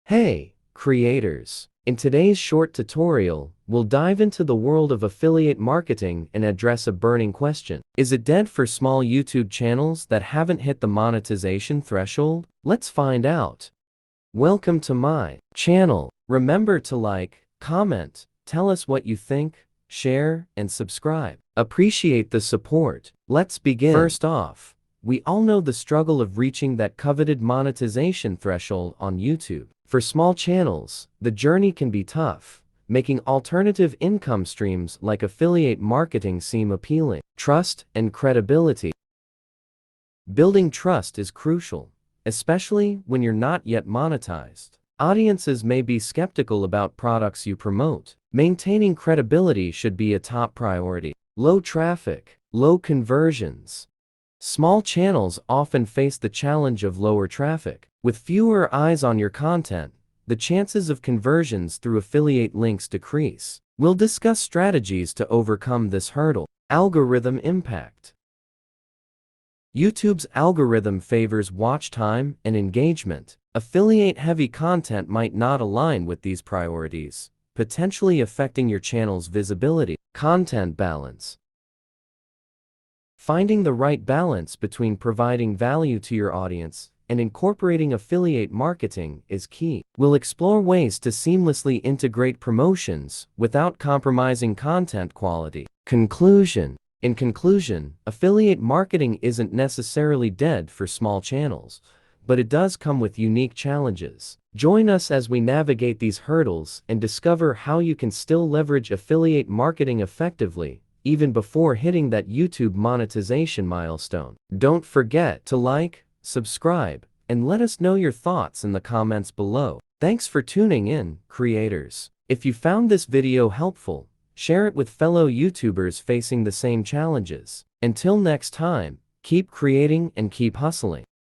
Hey, creators! In today's short tutorial, we'll dive into the world of affiliate marketing and address a burning question. Is it dead for small YouTube channels that haven't hit the monetization threshold? Let's find out. Welcome to my channel. Remember to like, comment, tell us what you think, share, and subscribe. Appreciate the support. Let's begin. First off, we all know the struggle of reaching that coveted monetization threshold on YouTube. For small channels, the journey can be tough, making alternative income streams like affiliate marketing seem appealing. Trust and credibility. Building trust is crucial, especially when you're not yet monetized. Audiences may be skeptical about products you promote. Maintaining credibility should be a top priority. Low traffic, low conversions. Small channels often face the challenge of lower traffic. With fewer eyes on your content, the chances of conversions through affiliate links decrease. We'll discuss strategies to overcome this hurdle. Algorithm impact. YouTube's algorithm favors watch time and engagement. Affiliate-heavy content might not align with these priorities, potentially affecting your channel's visibility. Content balance. Finding the right balance between providing value to your audience and incorporating affiliate marketing is key. We'll explore ways to seamlessly integrate promotions without compromising content quality. Conclusion. In conclusion, affiliate marketing isn't necessarily dead for small channels, but it does come with unique challenges. Join us as we navigate these hurdles and discover how you can still leverage affiliate marketing effectively, even before hitting that YouTube monetization milestone. Don't forget to like, subscribe, and let us know your thoughts in the comments below. Thanks for tuning in, creators. If you found this video helpful, share it with fellow YouTubers facing the same challenges. Until next time, keep creating and keep hustling.